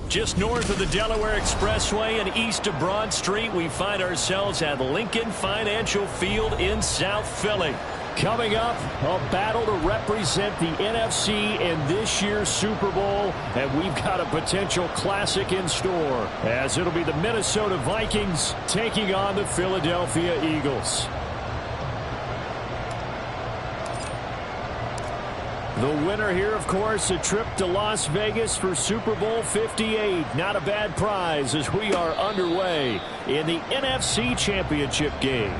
Just north of the Delaware Expressway and east of Broad Street, we find ourselves at Lincoln Financial Field in South Philly. Coming up, a battle to represent the NFC in this year's Super Bowl, and we've got a potential classic in store, as it'll be the Minnesota Vikings taking on the Philadelphia Eagles. The winner here, of course, a trip to Las Vegas for Super Bowl 58. Not a bad prize as we are underway in the NFC Championship game.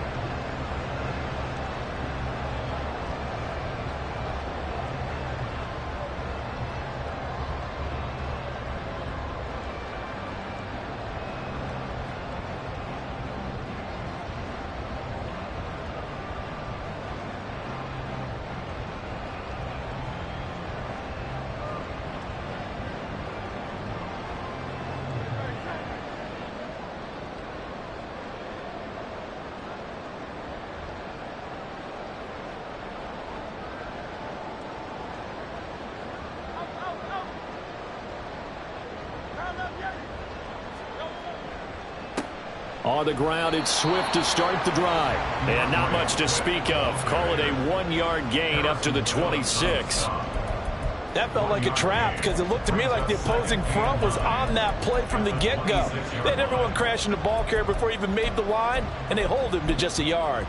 On the ground, it's Swift to start the drive. And not much to speak of. Call it a 1-yard gain up to the 26. That felt like a trap because it looked to me like the opposing front was on that play from the get-go. They had everyone crashing the ball carrier before he even made the line, and they hold him to just a yard.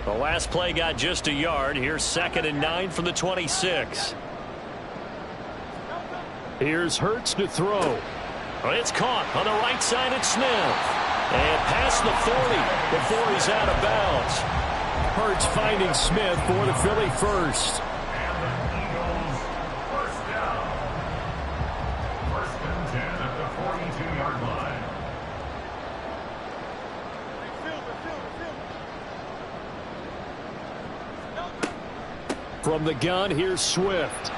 The last play got just a yard. Here's 2nd and 9 from the 26. Here's Hurts to throw. It's caught on the right side at Smith. And past the 40 before he's out of bounds. Hurts finding Smith for the Philly first. And the Eagles first down. 1st and 10 at the 42-yard line. From the gun, here's Swift.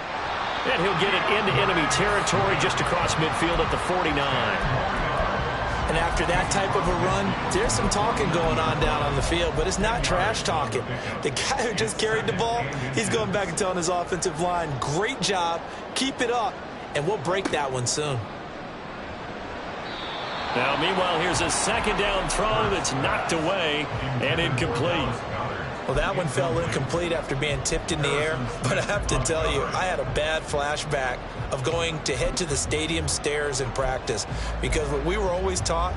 And he'll get it into enemy territory just across midfield at the 49. And after that type of a run, there's some talking going on down on the field, but it's not trash talking. The guy who just carried the ball, he's going back and telling his offensive line, great job, keep it up, and we'll break that one soon. Now, meanwhile, here's a 2nd down throw that's knocked away and incomplete. Well, that one fell incomplete after being tipped in the air, but I have to tell you, I had a bad flashback of going to head to the stadium stairs in practice because what we were always taught,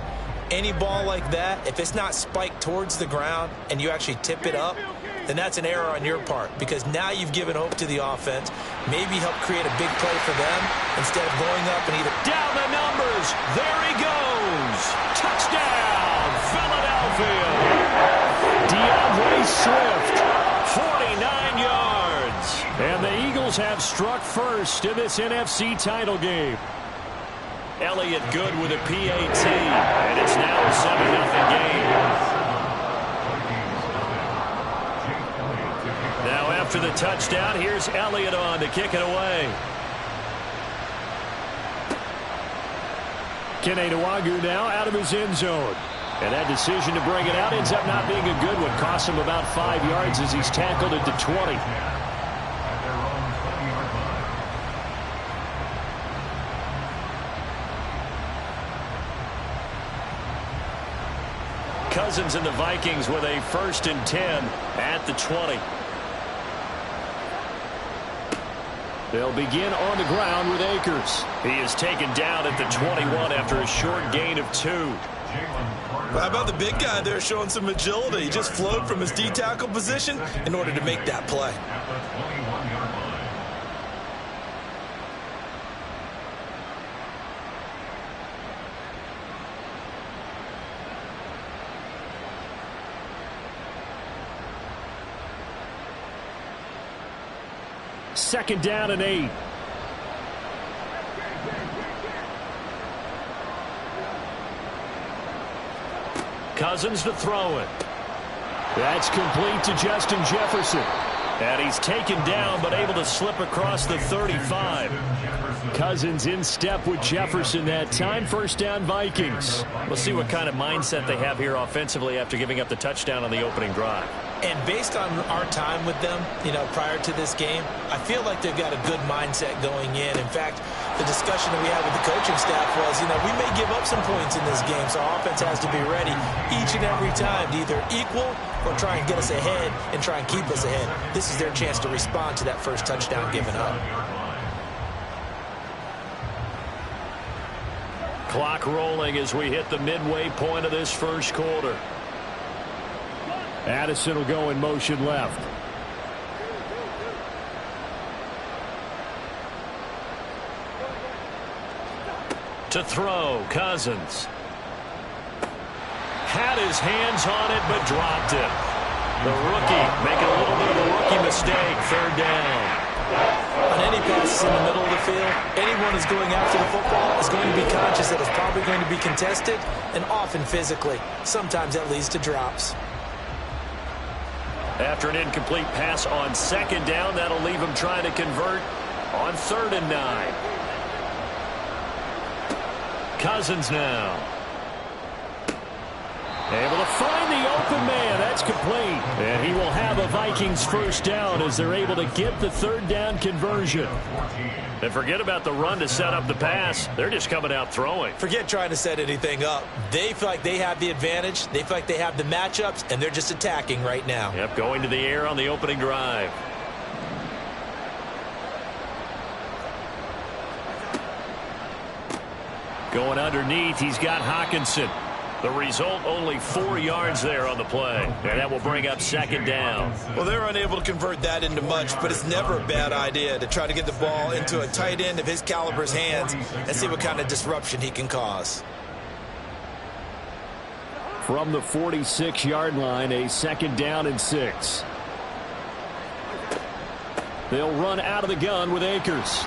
any ball like that, if it's not spiked towards the ground and you actually tip it up, then that's an error on your part because now you've given hope to the offense, maybe help create a big play for them instead of going up and either down the numbers. There he goes. Touchdown, Philadelphia. DeAndre Swift, 49 yards. And the Eagles have struck first in this NFC title game. Elliott good with a PAT, and it's now a 7-0 game. Now after the touchdown, here's Elliott on to kick it away. Kene Nwangwu now out of his end zone. And that decision to bring it out ends up not being a good one. Costs him about 5 yards as he's tackled at the 20. Cousins and the Vikings with a 1st and 10 at the 20. They'll begin on the ground with Akers. He is taken down at the 21 after a short gain of 2. How about the big guy there showing some agility? He just flowed from his D-tackle position in order to make that play. At the 21-yard line. Second down and 8. Cousins to throw it. That's complete to Justin Jefferson. And he's taken down but able to slip across the 35. Cousins in step with Jefferson that time. 1st down Vikings. We'll see what kind of mindset they have here offensively after giving up the touchdown on the opening drive. And based on our time with them, prior to this game, I feel like they've got a good mindset going in. In fact, the discussion that we had with the coaching staff was, we may give up some points in this game, so our offense has to be ready each and every time to either equal or try and get us ahead and try and keep us ahead. This is their chance to respond to that first touchdown given up. Clock rolling as we hit the midway point of this first quarter. Addison will go in motion left. To throw, Cousins. Had his hands on it, but dropped it. The rookie making a little bit of a rookie mistake. Third down. On any passes in the middle of the field, anyone who's going after the football is going to be conscious that it's probably going to be contested, and often physically. Sometimes that leads to drops. After an incomplete pass on second down, that'll leave him trying to convert on 3rd and 9. Cousins now. Able to find the open man. That's complete. And he will have a Vikings first down as they're able to get the 3rd down conversion. And forget about the run to set up the pass. They're just coming out throwing. Forget trying to set anything up. They feel like they have the advantage. They feel like they have the matchups, and they're just attacking right now. Yep, going to the air on the opening drive. Going underneath, he's got Hockenson. The result, only 4 yards there on the play. And that will bring up 2nd down. Well, they're unable to convert that into much, but it's never a bad idea to try to get the ball into a tight end of his caliber's hands and see what kind of disruption he can cause. From the 46-yard line, a 2nd down and 6. They'll run out of the gun with Akers.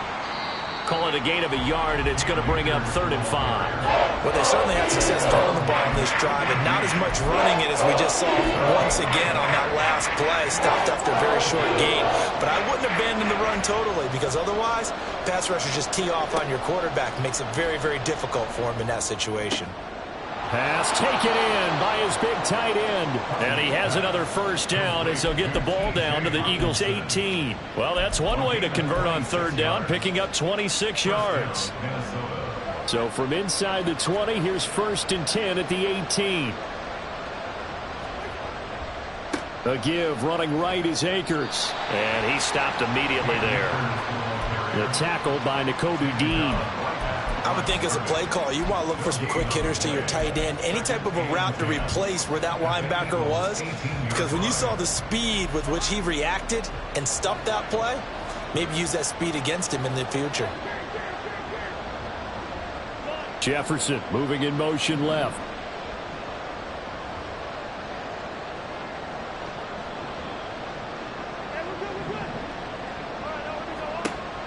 Call it a gain of a yard, and it's going to bring up 3rd and 5. Well, they certainly had success throwing the ball on this drive, and not as much running it as we just saw once again on that last play. Stopped after a very short gain. But I wouldn't abandon the run totally, because otherwise, pass rushers just tee off on your quarterback. It makes it very, very difficult for him in that situation. Pass taken in by his big tight end. And he has another first down as they'll get the ball down to the Eagles' 18. Well, that's one way to convert on 3rd down, picking up 26 yards. So from inside the 20, here's 1st and 10 at the 18. A give running right is Akers. And he stopped immediately there. The tackle by Nakobe Dean. I would think as a play call, you want to look for some quick hitters to your tight end. Any type of a route to replace where that linebacker was. Because when you saw the speed with which he reacted and stopped that play, maybe use that speed against him in the future. Jefferson moving in motion left.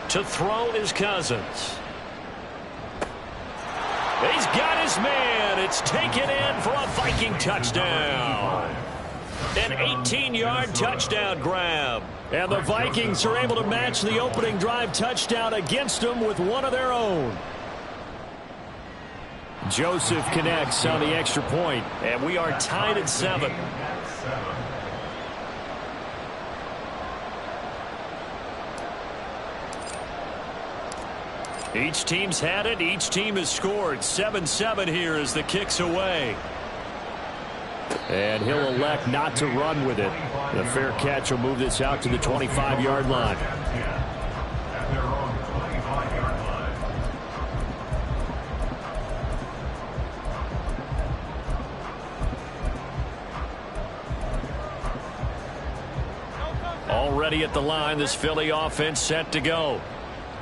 To throw is Cousins. He's got his man. It's taken in for a Viking touchdown. An 18-yard touchdown grab. And the Vikings are able to match the opening drive touchdown against them with one of their own. Joseph connects on the extra point, and we are tied at 7. Each team's had it. Each team has scored. 7-7 here as the kick's away. And he'll elect not to run with it. The fair catch will move this out to the 25-yard line. Already at the line, this Philly offense set to go.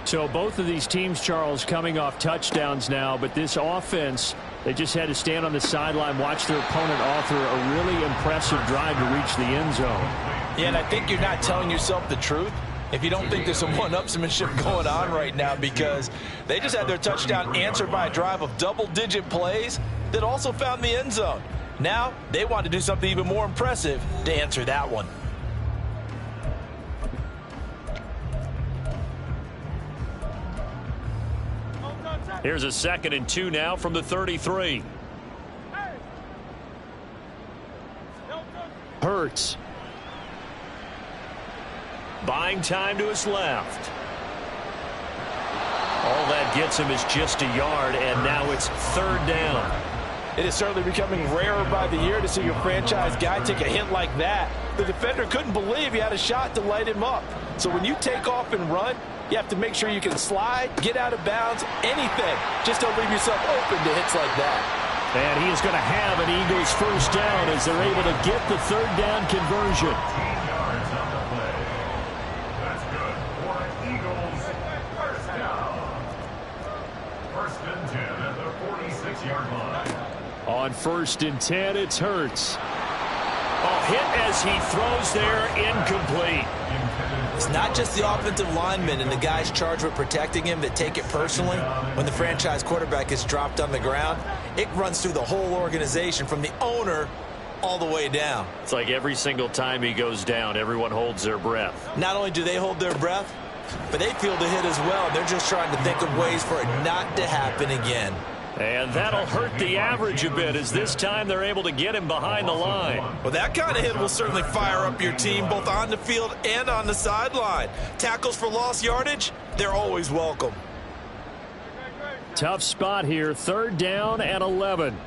So both of these teams, Charles, coming off touchdowns now, but this offense, they just had to stand on the sideline, watch their opponent author a really impressive drive to reach the end zone. Yeah, and I think you're not telling yourself the truth if you don't think there's some one-upsmanship going on right now, because they just had their touchdown answered by a drive of double-digit plays that also found the end zone. Now they want to do something even more impressive to answer that one. Here's a 2nd and 2 now from the 33. Hurts. buying time to his left. All that gets him is just a yard, and now it's third down. It is certainly becoming rarer by the year to see your franchise guy take a hit like that. The defender couldn't believe he had a shot to light him up. So when you take off and run, you have to make sure you can slide, get out of bounds, anything. Just don't leave yourself open to hits like that. And he is going to have an Eagles first down as they're able to get the third down conversion. 15 yards on the play. That's good for an Eagles first down. First and 10 at the 46-yard line. On first and 10, it's Hurts. A hit as he throws there, incomplete. It's not just the offensive linemen and the guys charged with protecting him that take it personally. When the franchise quarterback is dropped on the ground, it runs through the whole organization from the owner all the way down. It's like every single time he goes down, everyone holds their breath. Not only do they hold their breath, but they feel the hit as well. They're just trying to think of ways for it not to happen again. And that'll hurt the average a bit as this time they're able to get him behind the line. Well, that kind of hit will certainly fire up your team both on the field and on the sideline. Tackles for lost yardage, they're always welcome. Tough spot here, third down and 11.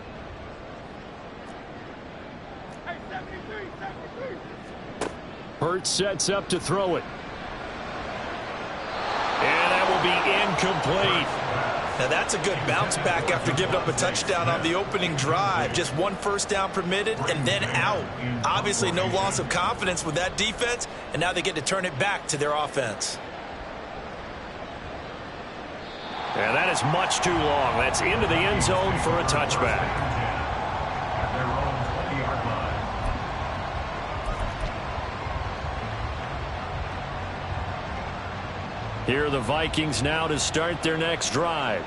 Hurts sets up to throw it. And that will be incomplete. Now that's a good bounce back after giving up a touchdown on the opening drive. Just one first down permitted and then out. Obviously no loss of confidence with that defense, and now they get to turn it back to their offense. And that is much too long. That's into the end zone for a touchback. At their own 20-yard line. Here are the Vikings now to start their next drive.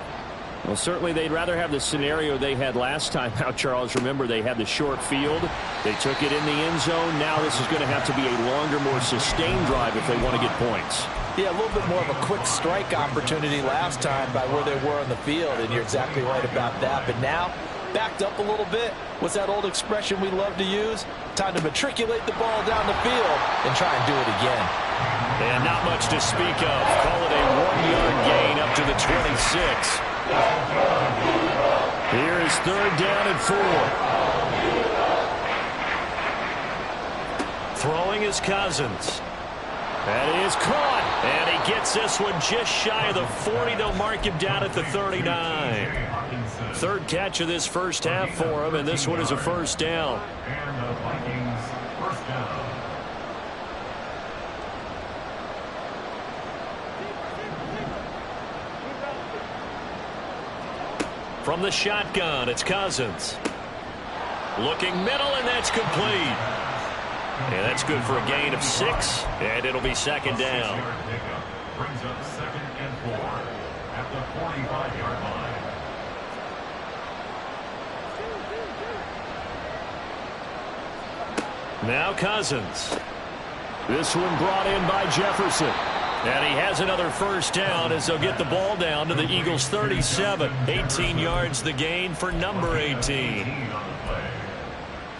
Well, certainly they'd rather have the scenario they had last time out, Charles. Remember, they had the short field. They took it in the end zone. Now this is going to have to be a longer, more sustained drive if they want to get points. Yeah, a little bit more of a quick strike opportunity last time by where they were on the field, and you're exactly right about that. But now, backed up a little bit. What's that old expression we love to use? Time to matriculate the ball down the field and try and do it again. And not much to speak of. Call it a 1-yard gain up to the 26. Here is third down and 4. Throwing is Cousins. That is caught. And he gets this one just shy of the 40. They'll mark him down at the 39. Third catch of this first half for him, and this one is a first down. And the Vikings first down. From the shotgun, it's Cousins. Looking middle, and that's complete. And that's good for a gain of 6, and it'll be second down. 6-yard pickup brings up second and 4 at the 45-yard line. Now Cousins. This one brought in by Jefferson. And he has another first down as they'll get the ball down to the Eagles' 37. 18 yards the gain for number 18. 18 on the play.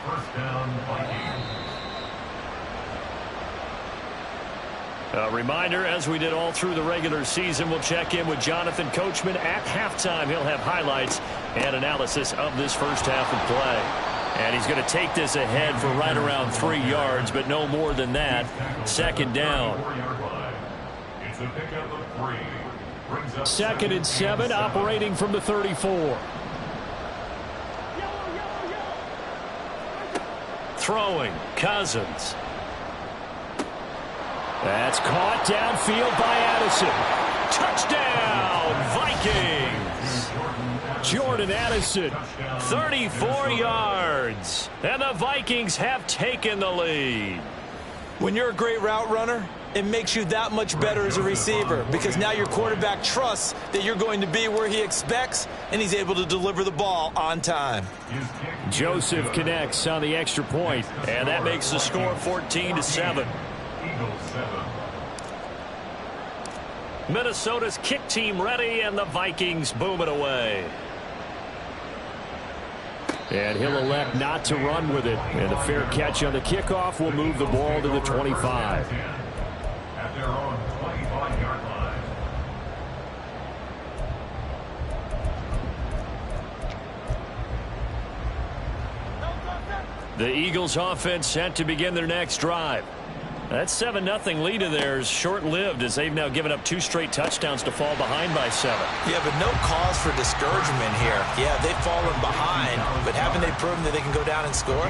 First down, Vikings. A reminder, as we did all through the regular season, we'll check in with Jonathan Coachman at halftime. He'll have highlights and analysis of this first half of play. And he's going to take this ahead for right around 3 yards, but no more than that. Second down. 4-yard line. It's a pickup of 3. Brings up Second and 7, operating from the 34. Throwing, Cousins. That's caught downfield by Addison. Touchdown, Vikings. Jordan Addison, 34 yards. And the Vikings have taken the lead. When you're a great route runner, it makes you that much better as a receiver because now your quarterback trusts that you're going to be where he expects, and he's able to deliver the ball on time. Joseph connects on the extra point, and that makes the score 14-7. Eagles 7. Minnesota's kick team ready, and the Vikings boom it away. And he'll elect not to run with it. And a fair catch on the kickoff will move the ball to the 25. The Eagles offense set to begin their next drive. That 7-0 lead of theirs short-lived as they've now given up 2 straight touchdowns to fall behind by 7. Yeah, but no cause for discouragement here. Yeah, they've fallen behind, but haven't they proven that they can go down and score?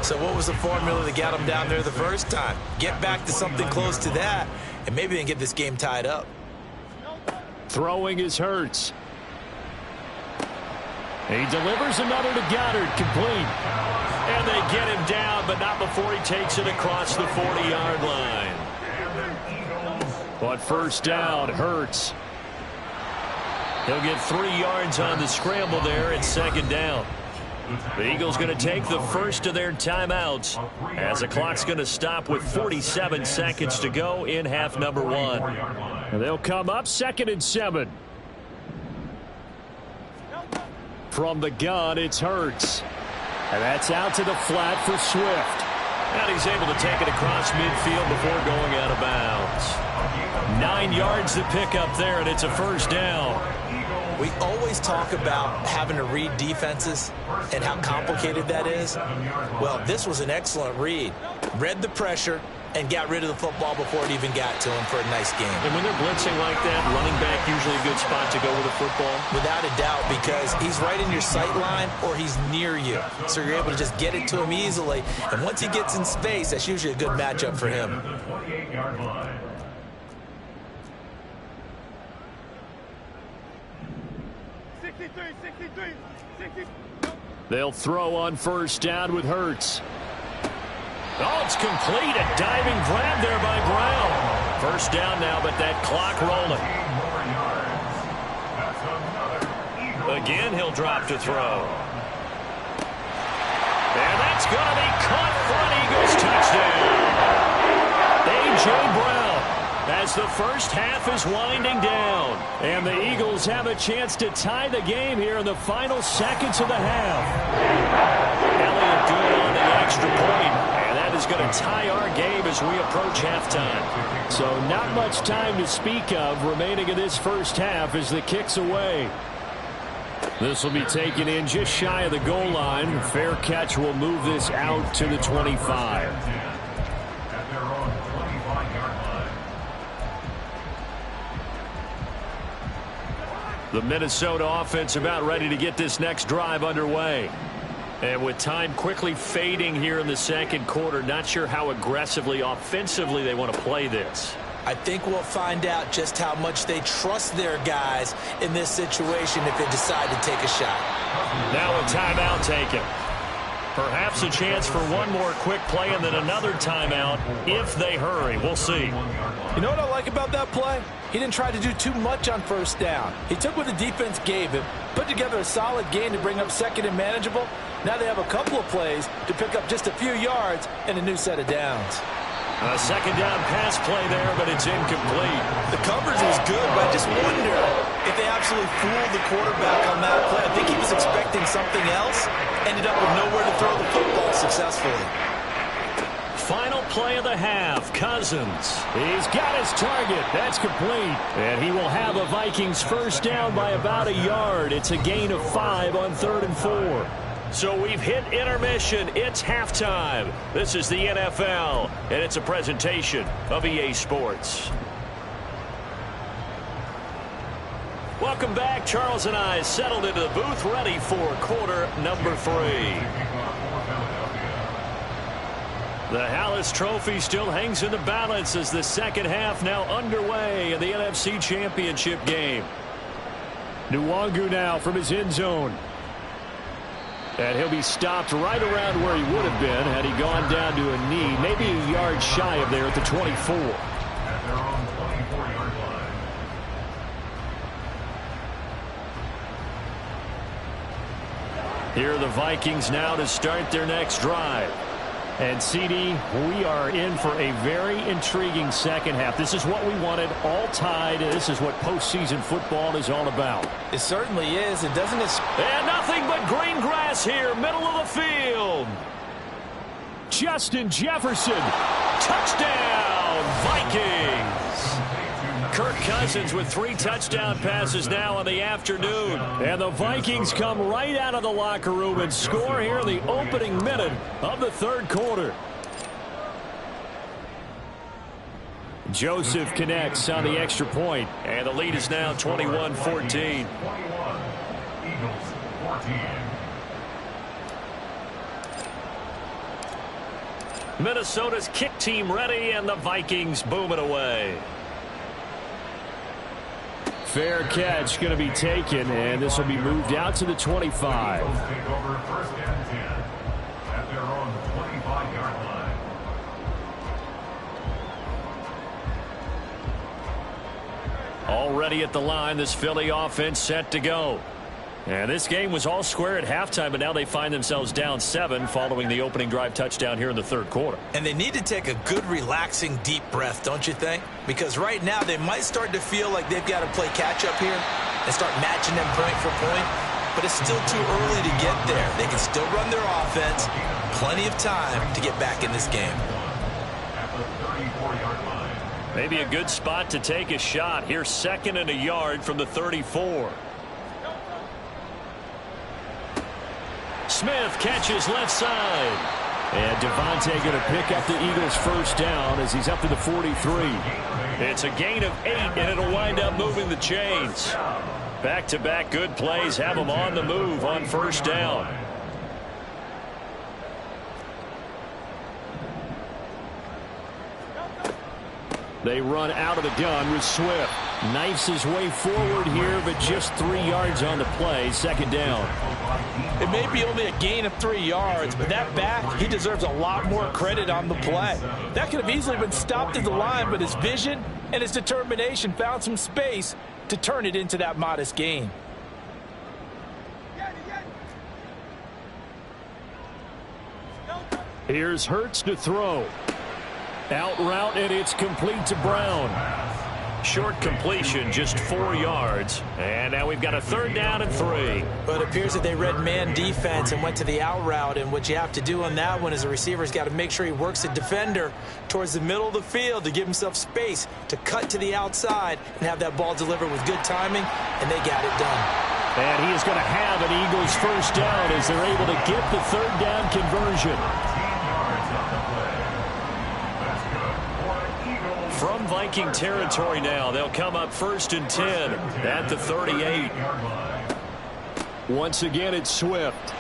So what was the formula that got them down there the first time? Get back to something close to that, and maybe they can get this game tied up. Throwing is Hurts. He delivers another to Goddard, complete. And they get him down, but not before he takes it across the 40-yard line. But first down, Hurts. He'll get 3 yards on the scramble there at second down. The Eagles going to take the first of their timeouts as the clock's going to stop with 47 seconds to go in half number 1. And they'll come up 2nd and 7. From the gun, it's Hurts. And that's out to the flat for Swift. And he's able to take it across midfield before going out of bounds. 9 yards to pick up there, and it's a first down. We always talk about having to read defenses and how complicated that is. Well, this was an excellent read. Read the pressure and got rid of the football before it even got to him for a nice game. And when they're blitzing like that, running back usually a good spot to go with a football? Without a doubt, because he's right in your sight line or he's near you. So you're able to just get it to him easily. And once he gets in space, that's usually a good matchup for him. They'll throw on first down with Hurts. Oh, it's complete. A diving grab there by Brown. First down now, but that clock rolling. Again, he'll drop to throw. And that's going to be caught for an Eagles touchdown. A.J. Brown as the first half is winding down. And the Eagles have a chance to tie the game here in the final seconds of the half. Elliott good on the extra point. Is going to tie our game as we approach halftime. So not much time to speak of remaining in this first half as the kick's away. This will be taken in just shy of the goal line. Fair catch will move this out to the 25. The Minnesota offense about ready to get this next drive underway. And with time quickly fading here in the second quarter, not sure how aggressively, offensively they want to play this. I think we'll find out just how much they trust their guys in this situation if they decide to take a shot. Now a timeout taken. Perhaps a chance for one more quick play and then another timeout if they hurry. We'll see. You know what I like about that play? He didn't try to do too much on first down. He took what the defense gave him, put together a solid game to bring up second and manageable. Now they have a couple of plays to pick up just a few yards and a new set of downs. A second down pass play there, but it's incomplete. The coverage was good, but I just wonder if they absolutely fooled the quarterback on that play. I think he was expecting something else, ended up with nowhere to throw the football successfully. Final play of the half, Cousins. He's got his target. That's complete. And he will have a Vikings first down by about a yard. It's a gain of 5 on 3rd and 4. So we've hit intermission. It's halftime. This is the NFL, and it's a presentation of EA Sports. Welcome back. Charles and I settled into the booth, ready for quarter number 3. The Hallis Trophy still hangs in the balance as the second half now underway in the NFC Championship game. Nwangu now from his end zone. And he'll be stopped right around where he would have been had he gone down to a knee, maybe a yard shy of there at the 24. At their own 24-yard line. Here are the Vikings now to start their next drive. And, CD, we are in for a very intriguing second half. This is what we wanted, all tied. This is what postseason football is all about. It certainly is. It doesn't. And nothing but green grass here, middle of the field. Justin Jefferson, touchdown, Vikings. Kirk Cousins with 3 touchdown passes now in the afternoon. And the Vikings come right out of the locker room and score here in the opening minute of the third quarter. Joseph connects on the extra point, and the lead is now 21-14. 21. Eagles 14. Minnesota's kick team ready, and the Vikings boom it away. Fair catch going to be taken, and this will be moved out to the 25. Eagles take over 1st and 10 at their own 25-yard line. Already at the line, this Philly offense set to go. And this game was all square at halftime, but now they find themselves down 7 following the opening drive touchdown here in the third quarter. And they need to take a good, relaxing, deep breath, don't you think? Because right now they might start to feel like they've got to play catch-up here and start matching them point for point. But it's still too early to get there. They can still run their offense. Plenty of time to get back in this game. At the 34-yard line. Maybe a good spot to take a shot. Here's 2nd and a yard from the 34. Smith catches left side. And Devontae going to pick up the Eagles' first down as he's up to the 43. It's a gain of 8, and it'll wind up moving the chains. Back-to-back good plays have them on the move on first down. They run out of the gun with Swift. Knifes his way forward here, but just 3 yards on the play. 2nd down. It may be only a gain of 3 yards, but that back, he deserves a lot more credit on the play. That could have easily been stopped at the line, but his vision and his determination found some space to turn it into that modest gain. Here's Hurts to throw. Out route, and it's complete to Brown. Short completion, just 4 yards. And now we've got a 3rd down and 3. But it appears that they read man defense and went to the out route. And what you have to do on that one is the receiver's got to make sure he works the defender towards the middle of the field to give himself space to cut to the outside and have that ball delivered with good timing, and they got it done. And he is going to have an Eagles first down as they're able to get the 3rd down conversion. From Viking territory now, they'll come up 1st and 10 at the 38. Once again, it's Swift.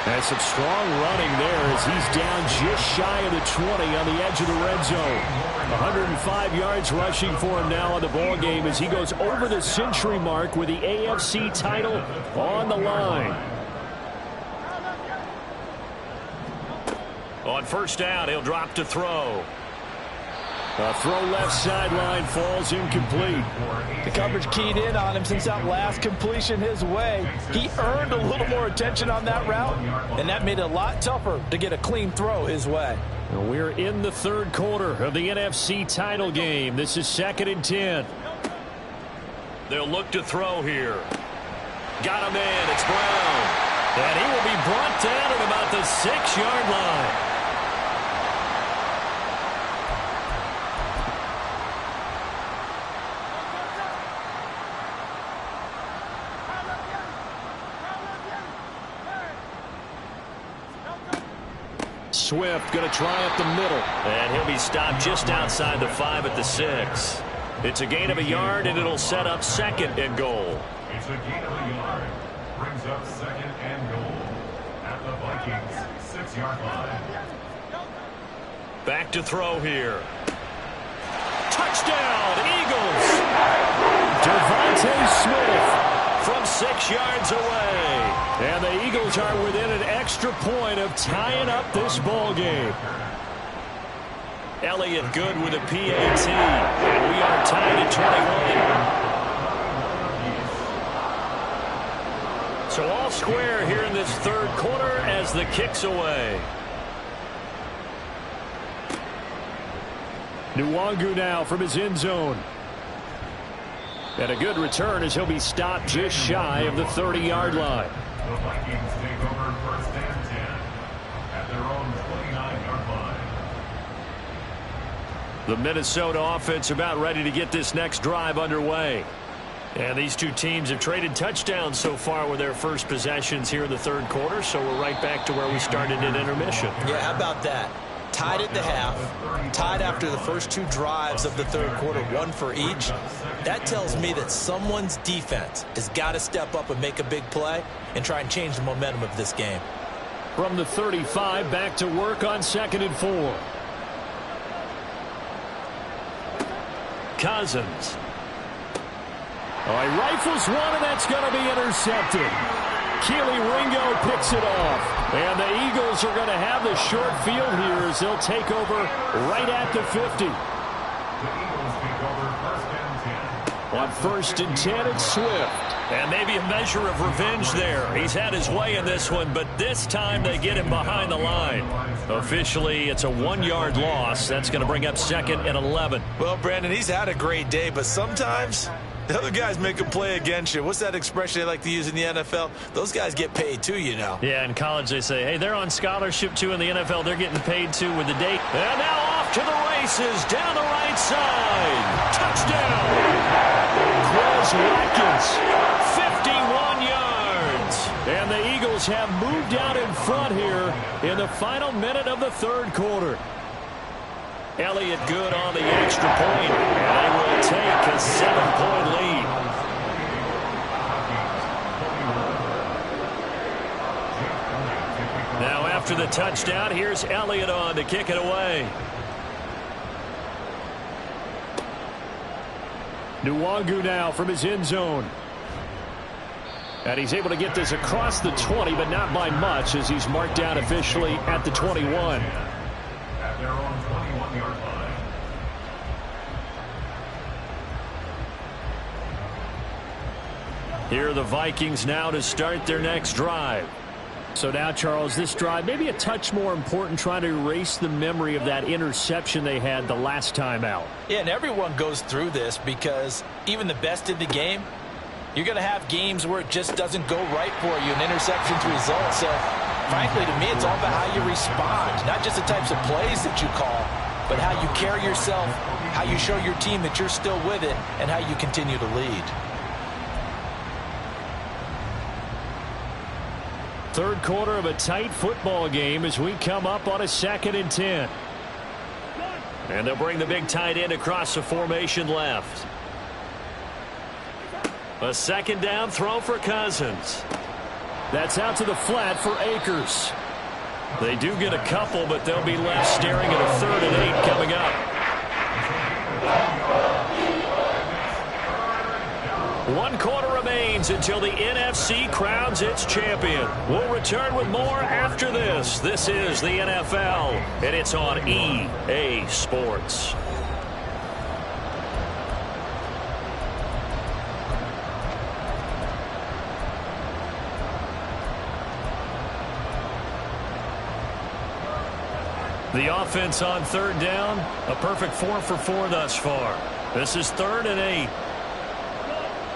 That's some strong running there as he's down just shy of the 20 on the edge of the red zone. 105 yards rushing for him now on the ball game as he goes over the century mark with the AFC title on the line. On first down, he'll drop to throw. A throw left sideline falls incomplete. The coverage keyed in on him since that last completion his way. He earned a little more attention on that route, and that made it a lot tougher to get a clean throw his way. And we're in the third quarter of the NFC title game. This is 2nd and 10. They'll look to throw here. Got him in. It's Brown. And he will be brought down at about the 6-yard line. Swift going to try up the middle. And he'll be stopped just outside the 5 at the 6. It's a gain of a yard, and it'll set up 2nd and goal. It's a gain of a yard. Brings up 2nd and goal at the Vikings 6-yard line. Back to throw here. Touchdown, Eagles! Devontae Smith from 6 yards away. And the Eagles are within an extra point of tying up this ball game. Elliott good with a PAT. And we are tied at 21. So all square here in this third quarter as the kick's away. Nwangu now from his end zone. And a good return as he'll be stopped just shy of the 30-yard line. The Vikings take over 1st and 10 at their own 29-yard line. The Minnesota offense about ready to get this next drive underway. And these two teams have traded touchdowns so far with their first possessions here in the third quarter, so we're right back to where we started at intermission. Yeah, how about that? Tied at the half, tied after the first two drives of the third quarter, one for each. That tells me that someone's defense has got to step up and make a big play and try and change the momentum of this game. From the 35, back to work on 2nd and 4. Cousins. Oh, he rifles one, and that's going to be intercepted. Keely Ringo picks it off. And the Eagles are going to have the short field here as they'll take over right at the 50. The Eagles take over 1st and 10. On 1st and 10, it's Swift. And maybe a measure of revenge there. He's had his way in this one, but this time they get him behind the line. Officially, it's a 1-yard loss. That's going to bring up 2nd and 11. Well, Brandon, he's had a great day, but sometimes the other guys make a play against you. What's that expression they like to use in the NFL? Those guys get paid too, you know. Yeah, in college they say, hey, they're on scholarship too. In the NFL, they're getting paid too with the date. And now off to the races down the right side. Touchdown! Quez Watkins. 51 yards. And the Eagles have moved out in front here in the final minute of the third quarter. Elliott good on the extra point. And they will take a 7-point lead. Now after the touchdown, here's Elliott on to kick it away. Nwangu now from his end zone. And he's able to get this across the 20, but not by much as he's marked down officially at the 21. At their own 21-yard line. Here are the Vikings now to start their next drive. So now, Charles, this drive maybe a touch more important, trying to erase the memory of that interception they had the last time out. Yeah, and everyone goes through this because even the best in the game, you're going to have games where it just doesn't go right for you, and interceptions result. So, frankly, to me, it's all about how you respond, not just the types of plays that you call, but how you carry yourself, how you show your team that you're still with it, and how you continue to lead. Third quarter of a tight football game as we come up on a 2nd and 10. And they'll bring the big tight end across the formation left. A 2nd down throw for Cousins. That's out to the flat for Akers. They do get a couple, but they'll be left staring at a 3rd and 8 coming up. 1 quarter remains until the NFC crowns its champion. We'll return with more after this. This is the NFL, and it's on EA Sports. The offense on 3rd down, a perfect 4 for 4 thus far. This is 3rd and 8.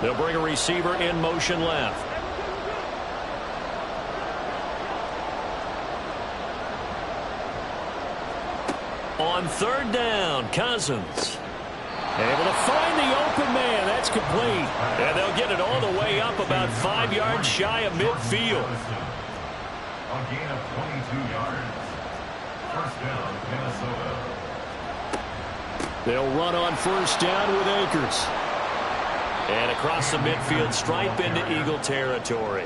They'll bring a receiver in motion left. On 3rd down, Cousins. Able to find the open man. That's complete. And they'll get it all the way up about 5 yards shy of midfield. A gain of 22 yards. 1st down, Minnesota. They'll run on 1st down with Akers. And across the midfield stripe into Eagle territory.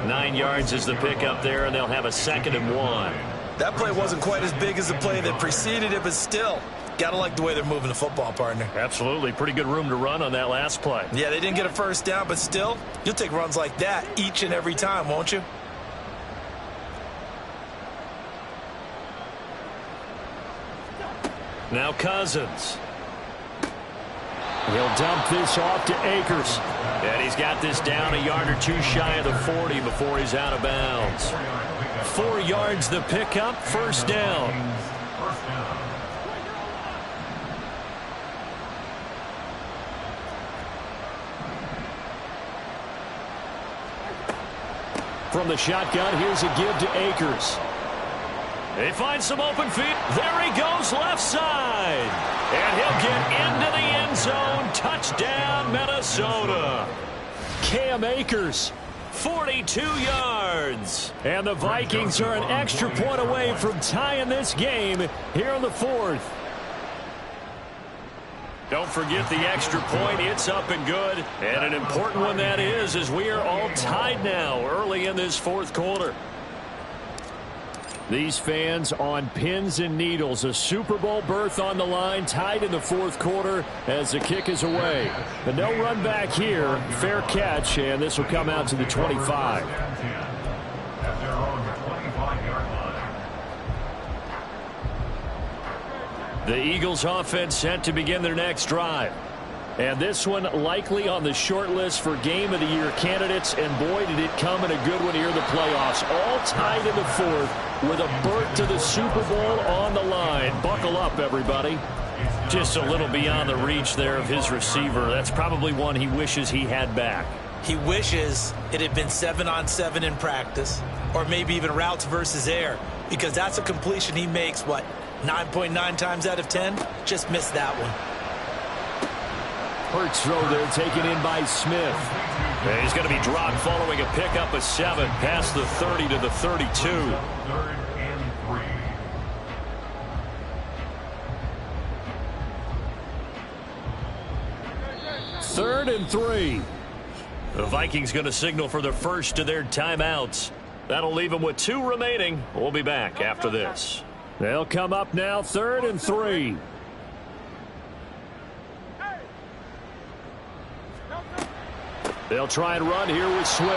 9 yards is the pickup there, and they'll have a 2nd and 1. That play wasn't quite as big as the play that preceded it, but still, got to like the way they're moving the football, partner. Absolutely. Pretty good room to run on that last play. Yeah, they didn't get a 1st down, but still, you'll take runs like that each and every time, won't you? Now Cousins. He'll dump this off to Akers. And he's got this down a yard or 2 shy of the 40 before he's out of bounds. 4 yards the pickup, 1st down. From the shotgun, here's a give to Akers. They find some open field. There he goes, left side. And he'll get into the end zone. Touchdown, Minnesota. Cam Akers, 42 yards. And the Vikings are an extra point away from tying this game here in the fourth. Don't forget the extra point. It's up and good. And an important one that is, as we are all tied now early in this fourth quarter. These fans on pins and needles. A Super Bowl berth on the line, tied in the fourth quarter as the kick is away. And they'll run back here. Fair catch, and this will come out to the 25. The Eagles offense set to begin their next drive. And this one likely on the short list for Game of the Year candidates. And boy, did it come in a good one here in the playoffs. All tied in the fourth with a berth to the Super Bowl on the line. Buckle up, everybody. Just a little beyond the reach there of his receiver. That's probably one he wishes he had back. He wishes it had been 7-on-7 in practice, or maybe even routes versus air, because that's a completion he makes, 9.9 times out of 10? Just missed that one. Hurts throw there, taken in by Smith. And he's going to be dropped following a pickup of 7 past the 30 to the 32. 3rd and 3. The Vikings going to signal for the first of their timeouts. That'll leave them with 2 remaining. We'll be back after this. They'll come up now, 3rd and 3. They'll try and run here with Swift.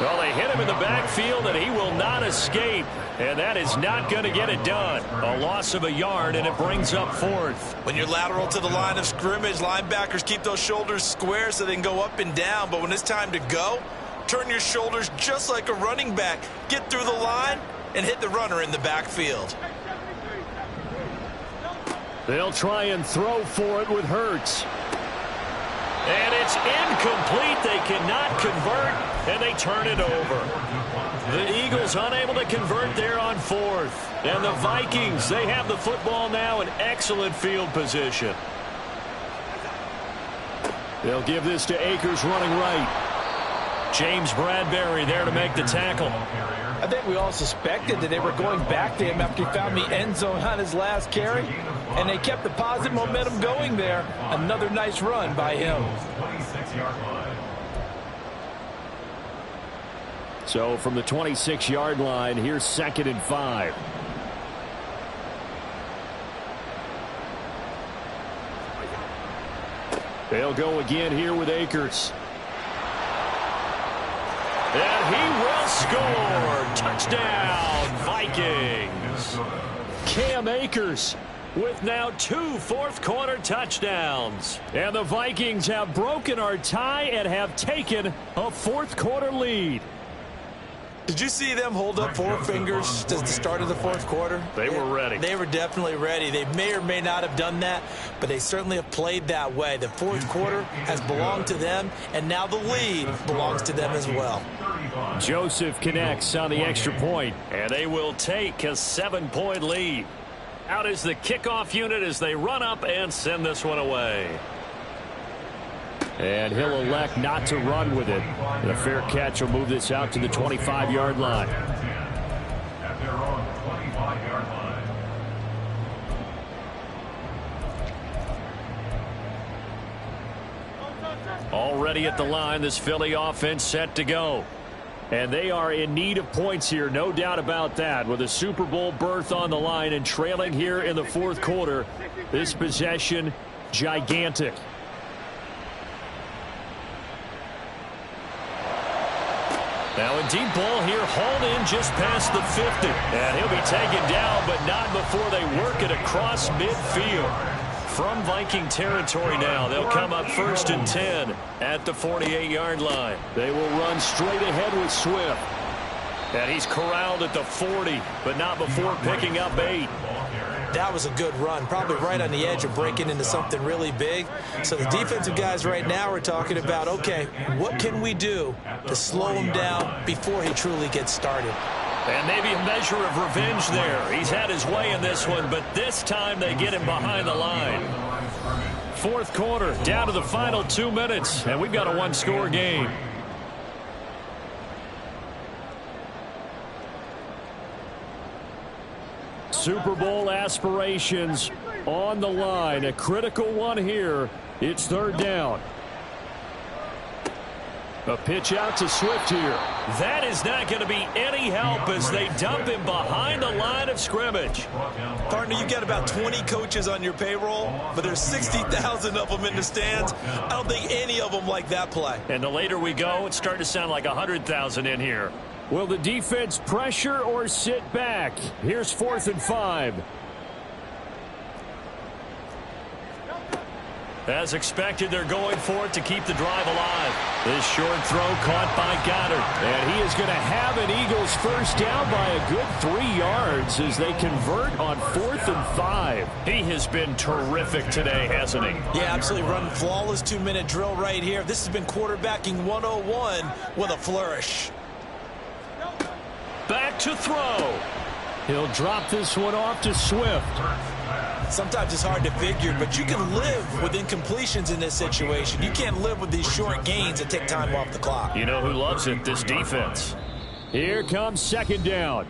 Well, they hit him in the backfield, and he will not escape. And that is not going to get it done. A loss of a yard, and it brings up 4th. When you're lateral to the line of scrimmage, linebackers keep those shoulders square so they can go up and down. But when it's time to go, turn your shoulders just like a running back. Get through the line and hit the runner in the backfield. They'll try and throw for it with Hurts. And it's incomplete. They cannot convert, and they turn it over. The Eagles unable to convert there on 4th. And the Vikings, they have the football now in excellent field position. They'll give this to Akers running right. James Bradbury there to make the tackle. I think we all suspected that they were going back to him after he found the end zone on his last carry, and they kept the positive momentum going there. Another nice run by him. So from the 26-yard line, here's 2nd and 5. They'll go again here with Akers. And he will score. Touchdown, Vikings. Cam Akers with now 2 fourth-quarter touchdowns. And the Vikings have broken our tie and have taken a fourth-quarter lead. Did you see them hold up 4 fingers at the start of the fourth quarter? They were ready. They were definitely ready. They may or may not have done that, but they certainly have played that way. The fourth quarter has belonged to them, and now the lead belongs to them as well. Joseph connects on the extra point, and they will take a 7-point lead. Out is the kickoff unit as they run up and send this one away. And he'll elect not to run with it. And a fair catch will move this out to the 25-yard line. Already at the line, this Philly offense set to go. And they are in need of points here, no doubt about that. With a Super Bowl berth on the line and trailing here in the fourth quarter, this possession gigantic. Now a deep ball here, hauled in just past the 50. And he'll be taken down, but not before they work it across midfield. From Viking territory now, they'll come up 1st and 10 at the 48-yard line. They will run straight ahead with Swift. And he's corralled at the 40, but not before picking up 8. That was a good run, probably right on the edge of breaking into something really big. So the defensive guys right now are talking about, okay, what can we do to slow him down before he truly gets started? And maybe a measure of revenge there. He's had his way in this one, but this time they get him behind the line. Fourth quarter, down to the final 2 minutes, and we've got a one-score game. Super Bowl aspirations on the line. A critical one here. It's third down. A pitch out to Swift here. That is not going to be any help as they dump him behind the line of scrimmage. Partner, you've got about 20 coaches on your payroll, but there's 60,000 of them in the stands. I don't think any of them like that play. And the later we go, it's starting to sound like 100,000 in here. Will the defense pressure or sit back? Here's 4th and 5. As expected, they're going for it to keep the drive alive. This short throw caught by Goddard. And he is going to have an Eagles first down by a good 3 yards as they convert on 4th and 5. He has been terrific today, hasn't he? Yeah, absolutely. Running flawless 2-minute drill right here. This has been quarterbacking 101 with a flourish. Back to throw. He'll drop this one off to Swift. Sometimes it's hard to figure, but you can live with incompletions in this situation. You can't live with these short gains that take time off the clock. You know who loves it? This defense. Here comes second down.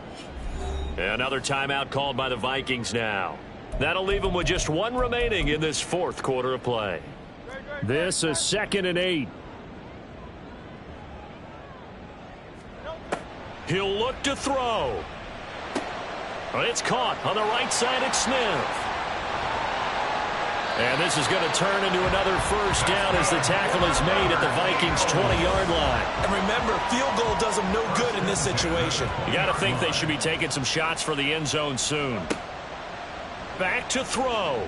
Another timeout called by the Vikings now. That'll leave them with just one remaining in this fourth quarter of play. This is 2nd and 8. He'll look to throw. It's caught on the right side at Smith. And this is going to turn into another first down as the tackle is made at the Vikings' 20-yard line. And remember, field goal does them no good in this situation. You got to think they should be taking some shots for the end zone soon. Back to throw.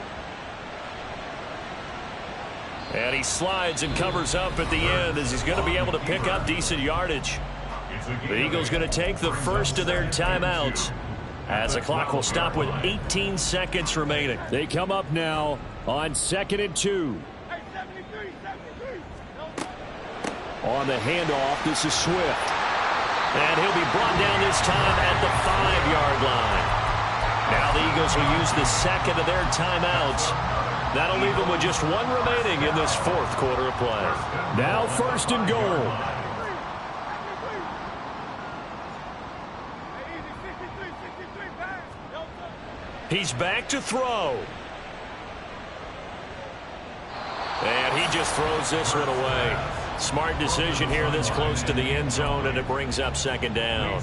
And he slides and covers up at the end as he's going to be able to pick up decent yardage. The Eagles going to take the first of their timeouts as the clock will stop with 18 seconds remaining. They come up now on 2nd and 2. On the handoff, this is Swift. And he'll be brought down this time at the 5-yard line. Now the Eagles will use the second of their timeouts. That'll leave them with just one remaining in this fourth quarter of play. Now 1st and goal. He's back to throw. And he just throws this one away. Smart decision here this close to the end zone, and it brings up second down.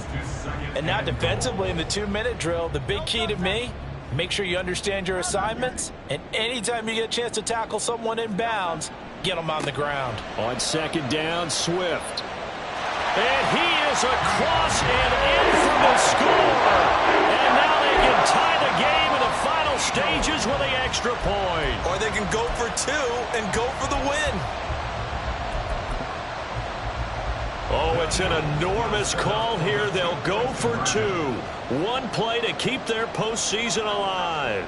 And now defensively in the 2-minute drill, the big key to me, make sure you understand your assignments, and anytime you get a chance to tackle someone in bounds, get them on the ground. On second down, Swift. And he is across and in for the score. And now they can tie the game in the final stages with the extra point. Or they can go for 2 and go for the win. Oh, it's an enormous call here. They'll go for 2. One play to keep their postseason alive.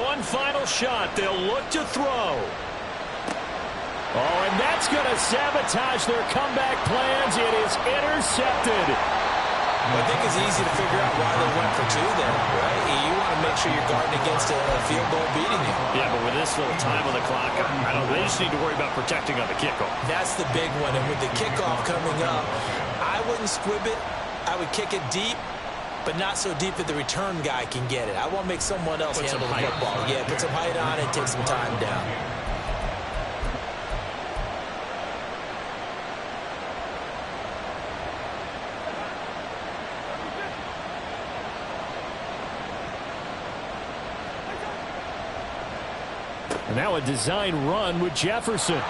One final shot. They'll look to throw. Oh, and that's going to sabotage their comeback plans. It is intercepted. I think it's easy to figure out why they went for 2 there, right? You want to make sure you're guarding against a field goal beating you. Yeah, but with this little time on the clock, they just need to worry about protecting on the kickoff. That's the big one. And with the kickoff coming up, I wouldn't squib it. I would kick it deep, but not so deep that the return guy can get it. I want to make someone else handle the football. Yeah, put some height on it, take some time down. And now a design run with Jefferson.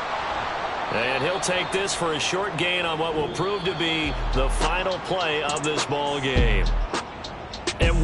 And he'll take this for a short gain on what will prove to be the final play of this ball game. And